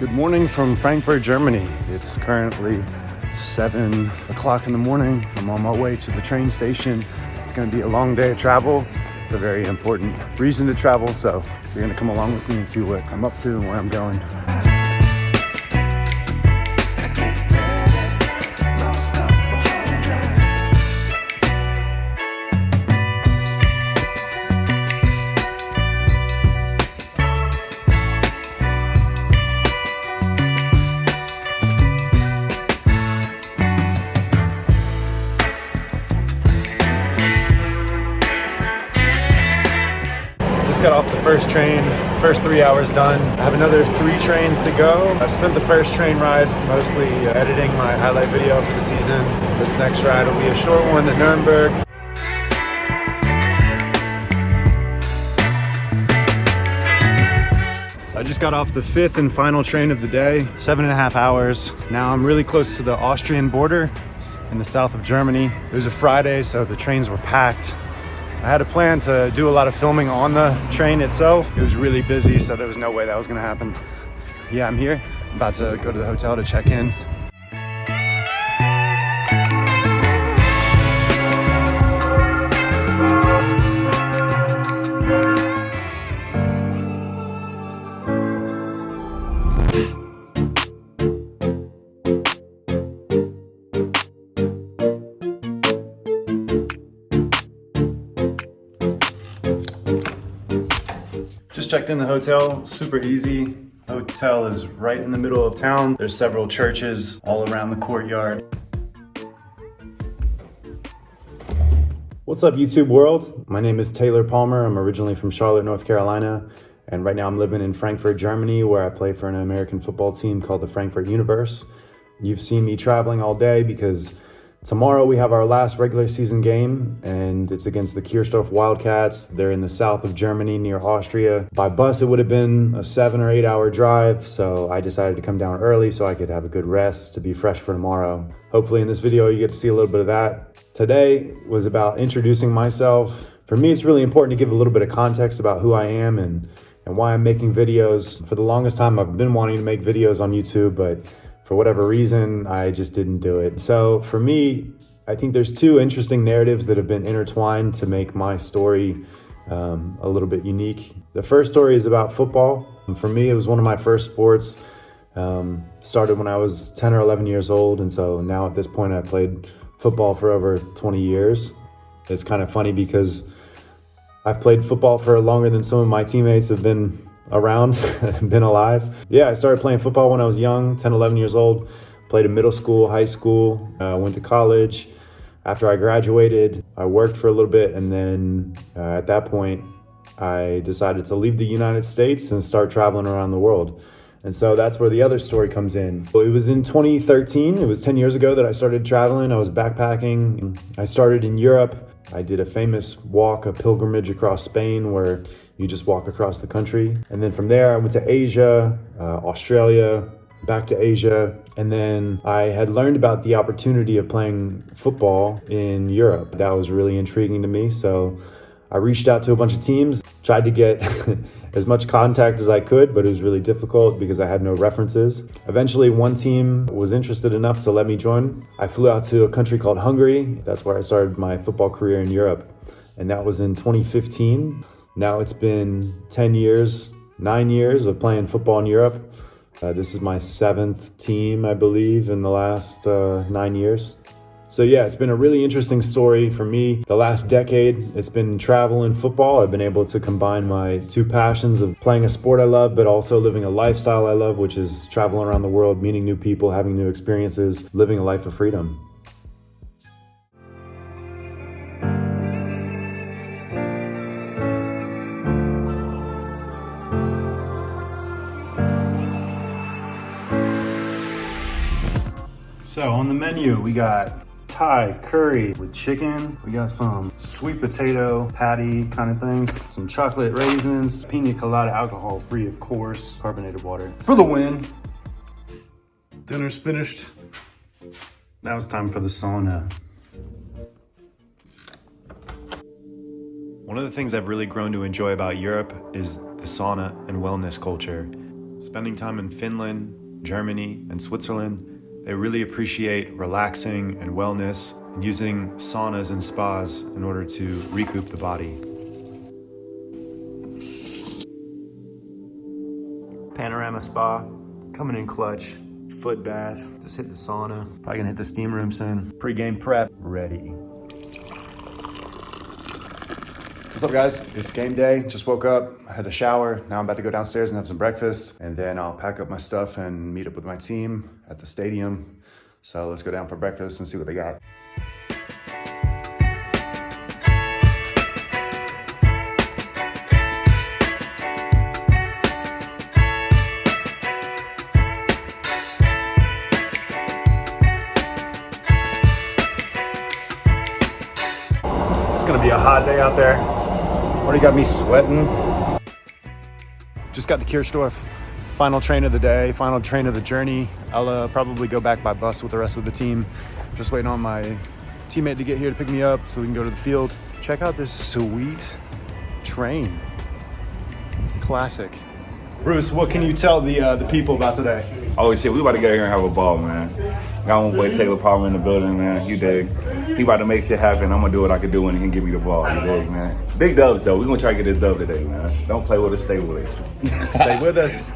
Good morning from Frankfurt, Germany. It's currently 7 o'clock in the morning. I'm on my way to the train station. It's gonna be a long day of travel. It's a very important reason to travel, so you're gonna come along with me and see what I'm up to and where I'm going. Just got off the first train, first 3 hours done. I have another 3 trains to go. I've spent the first train ride mostly editing my highlight video for the season. This next ride will be a short one to Nuremberg. So I just got off the 5th and final train of the day, 7.5 hours. Now I'm really close to the Austrian border in the south of Germany. It was a Friday, so the trains were packed. I had a plan to do a lot of filming on the train itself. It was really busy, so there was no way that was gonna happen. Yeah, I'm here. I'm about to go to the hotel to check in. Just checked in the hotel, super easy. Hotel is right in the middle of town. There's several churches all around the courtyard. What's up, YouTube world? My name is Taylor Palmer. I'm originally from Charlotte, North Carolina. And right now I'm living in Frankfurt, Germany, where I play for an American football team called the Frankfurt Universe. You've seen me traveling all day because tomorrow we have our last regular season game, and it's against the Kirchdorf Wildcats. They're in the south of Germany near Austria. By bus, it would have been a 7 or 8 hour drive, so I decided to come down early so I could have a good rest to be fresh for tomorrow. Hopefully in this video you get to see a little bit of that. Today was about introducing myself. For me, it's really important to give a little bit of context about who I am and why I'm making videos. For the longest time, I've been wanting to make videos on YouTube, but for whatever reason, I just didn't do it. So for me, I think there's 2 interesting narratives that have been intertwined to make my story a little bit unique. The first story is about football. And for me, it was one of my first sports. Started when I was 10 or 11 years old. And so now at this point, I played football for over 20 years. It's kind of funny because I've played football for longer than some of my teammates have been around, been alive. Yeah, I started playing football when I was young, 10, 11 years old. Played in middle school, high school, went to college. After I graduated, I worked for a little bit, and then at that point, I decided to leave the United States and start traveling around the world. And so that's where the other story comes in. It was in 2013, it was 10 years ago that I started traveling. I was backpacking. I started in Europe. I did a famous walk, a pilgrimage across Spain where you just walk across the country. And then from there, I went to Asia, Australia, back to Asia. And then I had learned about the opportunity of playing football in Europe. That was really intriguing to me. So I reached out to a bunch of teams, tried to get as much contact as I could, but it was really difficult because I had no references. Eventually, one team was interested enough to let me join. I flew out to a country called Hungary. That's where I started my football career in Europe. And that was in 2015. Now it's been 10 years, 9 years of playing football in Europe. This is my 7th team, I believe, in the last 9 years. So yeah, it's been a really interesting story for me. The last decade, it's been travel and football. I've been able to combine my 2 passions of playing a sport I love, but also living a lifestyle I love, which is traveling around the world, meeting new people, having new experiences, living a life of freedom. So on the menu, we got Thai curry with chicken. We got some sweet potato patty kind of things, some chocolate raisins, pina colada, alcohol free, of course, carbonated water for the win. Dinner's finished. Now it's time for the sauna. One of the things I've really grown to enjoy about Europe is the sauna and wellness culture. spending time in Finland, Germany, and Switzerland, they really appreciate relaxing and wellness and using saunas and spas in order to recoup the body. Panorama spa, coming in clutch, foot bath, just hit the sauna. Probably gonna hit the steam room soon. Pre-game prep, ready. What's up guys? It's game day. Just woke up, I had a shower. Now I'm about to go downstairs and have some breakfast. And then I'll pack up my stuff and meet up with my team at the stadium. So let's go down for breakfast and see what they got. It's gonna be a hot day out there. Already got me sweating. Just got to Kirchdorf. Final train of the day, final train of the journey. I'll probably go back by bus with the rest of the team. Just waiting on my teammate to get here to pick me up so we can go to the field. Check out this sweet train. Classic. Bruce, what can you tell the people about today? Oh shit, we about to get here and have a ball, man. Got my boy Taylor Palmer in the building, man. You dig? He about to make shit happen. I'm gonna do what I can do when he can give me the ball. You dig, man? Big dubs though. We gonna try to get this dub today, man. Don't play with us, stay with us. Stay with us.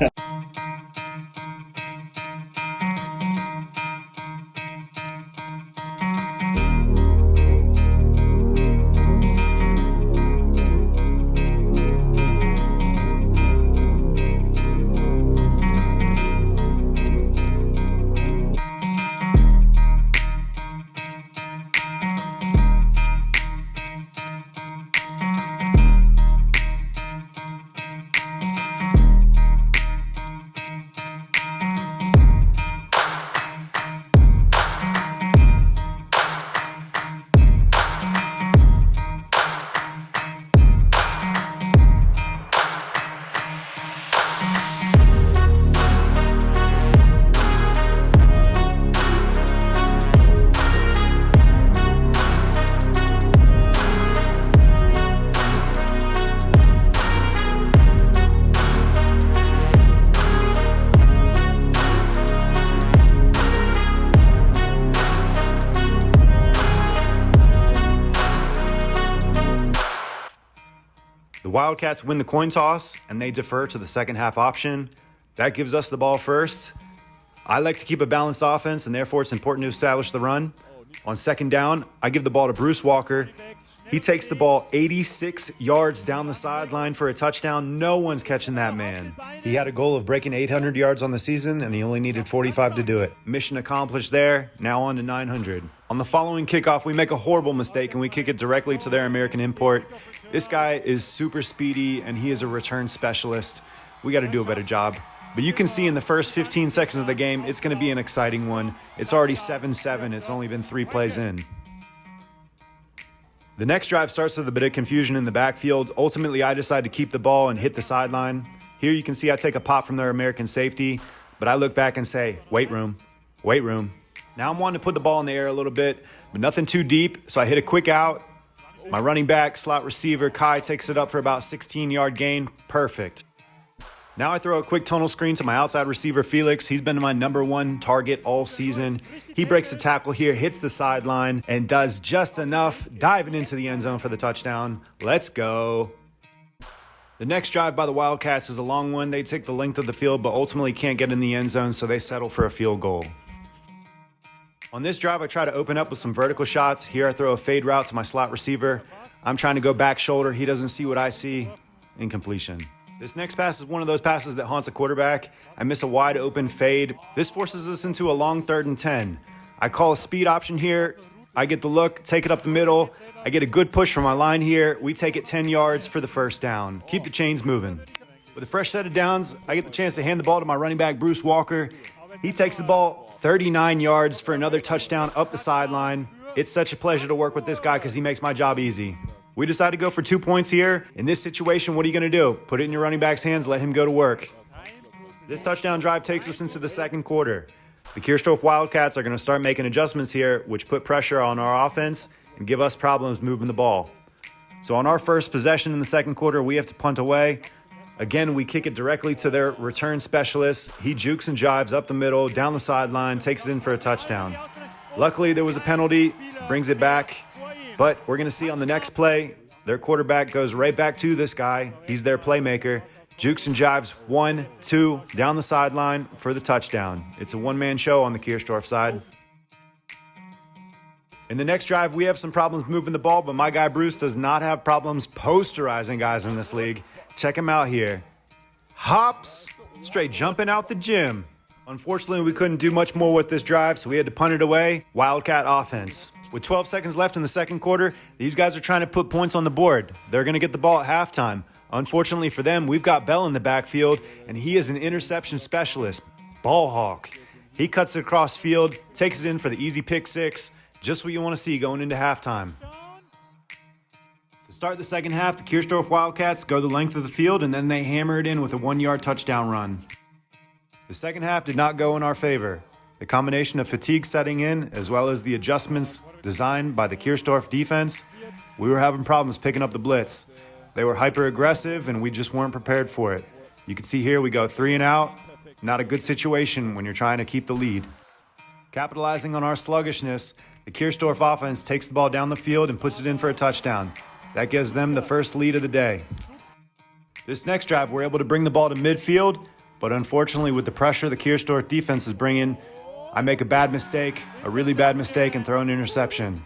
The Wildcats win the coin toss and they defer to the second half option. That gives us the ball first. I like to keep a balanced offense and therefore it's important to establish the run. On second down, I give the ball to Bruce Walker. He takes the ball 86 yards down the sideline for a touchdown. No one's catching that man. He had a goal of breaking 800 yards on the season and he only needed 45 to do it. Mission accomplished there, now on to 900. On the following kickoff, we make a horrible mistake and we kick it directly to their American import. This guy is super speedy and he is a return specialist. We got to do a better job. But you can see in the first 15 seconds of the game, it's going to be an exciting one. It's already 7-7. It's only been 3 plays in. The next drive starts with a bit of confusion in the backfield. Ultimately, I decide to keep the ball and hit the sideline. Here you can see I take a pop from their American safety, but I look back and say, wait room, wait room. Now I'm wanting to put the ball in the air a little bit, but nothing too deep, so I hit a quick out. My running back, slot receiver, Kai, takes it up for about 16-yard gain. Perfect. Now I throw a quick tunnel screen to my outside receiver, Felix. He's been my #1 target all season. He breaks the tackle here, hits the sideline, and does just enough, diving into the end zone for the touchdown. Let's go. The next drive by the Wildcats is a long one. They take the length of the field, but ultimately can't get in the end zone, so they settle for a field goal. On this drive, I try to open up with some vertical shots. Here I throw a fade route to my slot receiver. I'm trying to go back shoulder. He doesn't see what I see. Incompletion. This next pass is one of those passes that haunts a quarterback. I miss a wide open fade. This forces us into a long 3rd and 10. I call a speed option here. I get the look, take it up the middle. I get a good push from my line here. We take it 10 yards for the first down. Keep the chains moving. With a fresh set of downs, I get the chance to hand the ball to my running back, Bruce Walker. He takes the ball 39 yards for another touchdown up the sideline. It's such a pleasure to work with this guy because he makes my job easy. We decide to go for 2 points here. In this situation, what are you going to do? Put it in your running back's hands, let him go to work. This touchdown drive takes us into the second quarter. The Kirchdorf Wildcats are going to start making adjustments here, which put pressure on our offense and give us problems moving the ball. So on our first possession in the second quarter, we have to punt away. Again, we kick it directly to their return specialist. He jukes and jives up the middle, down the sideline, takes it in for a touchdown. Luckily, there was a penalty, brings it back. But we're going to see on the next play, their quarterback goes right back to this guy. He's their playmaker. Jukes and jives 1, 2, down the sideline for the touchdown. It's a one-man show on the Kirchdorf side. In the next drive, we have some problems moving the ball, but my guy Bruce does not have problems posterizing guys in this league. Check him out here. Hops, straight jumping out the gym. Unfortunately, we couldn't do much more with this drive, so we had to punt it away. Wildcat offense. With 12 seconds left in the second quarter, these guys are trying to put points on the board. They're going to get the ball at halftime. Unfortunately for them, we've got Bell in the backfield, and he is an interception specialist. Ball hawk. He cuts it across field, takes it in for the easy pick six. Just what you want to see going into halftime. To start the second half, the Kirchdorf Wildcats go the length of the field, and then they hammer it in with a 1-yard touchdown run. The second half did not go in our favor. The combination of fatigue setting in, as well as the adjustments designed by the Kirchdorf defense, we were having problems picking up the blitz. They were hyper-aggressive, and we just weren't prepared for it. You can see here we go 3 and out. Not a good situation when you're trying to keep the lead. Capitalizing on our sluggishness, the Kirchdorf offense takes the ball down the field and puts it in for a touchdown. That gives them the first lead of the day. This next drive, we're able to bring the ball to midfield, but unfortunately with the pressure the Kirchdorf defense is bringing, I make a bad mistake, a really bad mistake, and throw an interception.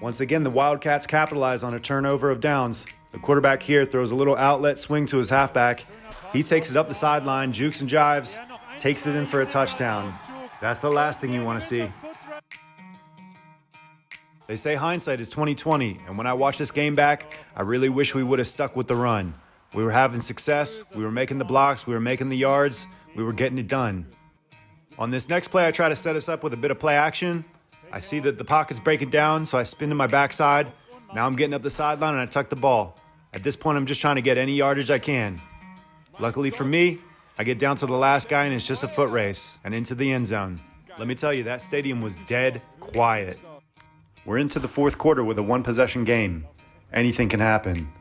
Once again, the Wildcats capitalize on a turnover of downs. The quarterback here throws a little outlet swing to his halfback. He takes it up the sideline, jukes and jives, takes it in for a touchdown. That's the last thing you want to see. They say hindsight is 20/20, and when I watch this game back, I really wish we would have stuck with the run. We were having success, we were making the blocks, we were making the yards, we were getting it done. On this next play, I try to set us up with a bit of play action. I see that the pocket's breaking down, so I spin to my backside. Now I'm getting up the sideline and I tuck the ball. At this point, I'm just trying to get any yardage I can. Luckily for me, I get down to the last guy and it's just a foot race and into the end zone. Let me tell you, that stadium was dead quiet. We're into the fourth quarter with a one-possession game. Anything can happen.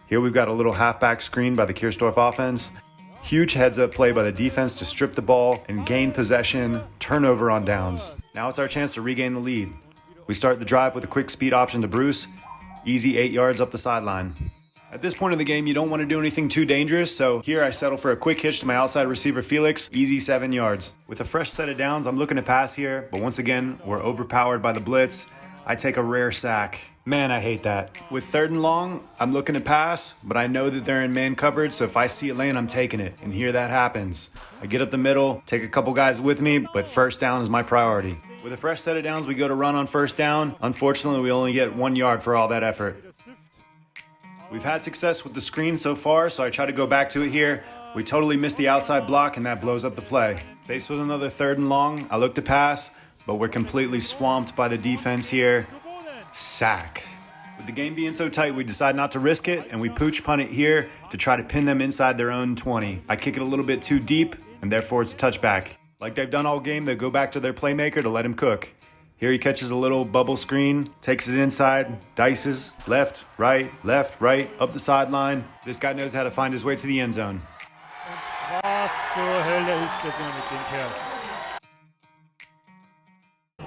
Here we've got a little halfback screen by the Kirchdorf offense. Huge heads-up play by the defense to strip the ball and gain possession, turnover on downs. Now it's our chance to regain the lead. We start the drive with a quick speed option to Bruce. Easy 8 yards up the sideline. At this point in the game, you don't want to do anything too dangerous, so here I settle for a quick hitch to my outside receiver Felix, easy 7 yards. With a fresh set of downs, I'm looking to pass here, but once again, we're overpowered by the blitz. I take a rare sack. Man, I hate that. With 3rd and long, I'm looking to pass, but I know that they're in man coverage, so if I see it laying, I'm taking it, and here that happens. I get up the middle, take a couple guys with me, but first down is my priority. With a fresh set of downs, we go to run on first down. Unfortunately, we only get 1 yard for all that effort. We've had success with the screen so far, so I try to go back to it here. We totally miss the outside block, and that blows up the play. Faced with another 3rd and long, I look to pass, but we're completely swamped by the defense here. Sack. With the game being so tight, we decide not to risk it, and we pooch punt it here to try to pin them inside their own 20. I kick it a little bit too deep, and therefore it's a touchback. Like they've done all game, they go back to their playmaker to let him cook. Here he catches a little bubble screen, takes it inside, dices, left, right, up the sideline. This guy knows how to find his way to the end zone.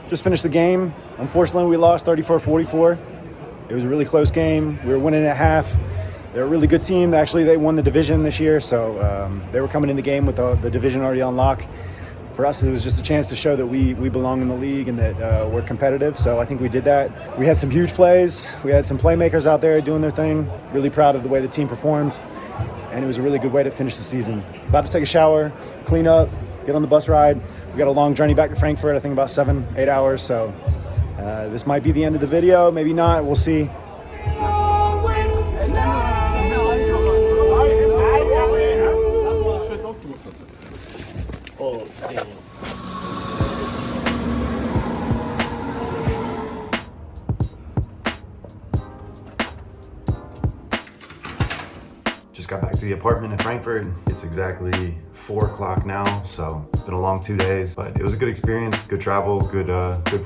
Just finished the game. Unfortunately, we lost 34-44. It was a really close game. We were winning at half. They're a really good team. Actually, they won the division this year, so they were coming in the game with the division already on lock. For us, it was just a chance to show that we belong in the league and that we're competitive, so I think we did that. We had some huge plays. We had some playmakers out there doing their thing. Really proud of the way the team performed, and it was a really good way to finish the season. About to take a shower, clean up, get on the bus ride. We got a long journey back to Frankfurt, I think about 7-8 hours, so this might be the end of the video, maybe not, we'll see. Just got back to the apartment in Frankfurt. It's exactly 4 o'clock now, so it's been a long 2 days, but it was a good experience, good travel, good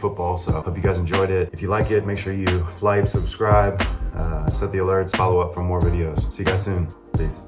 football, so hope you guys enjoyed it. If you like it, make sure you like, subscribe, set the alerts, follow up for more videos. See you guys soon. Peace.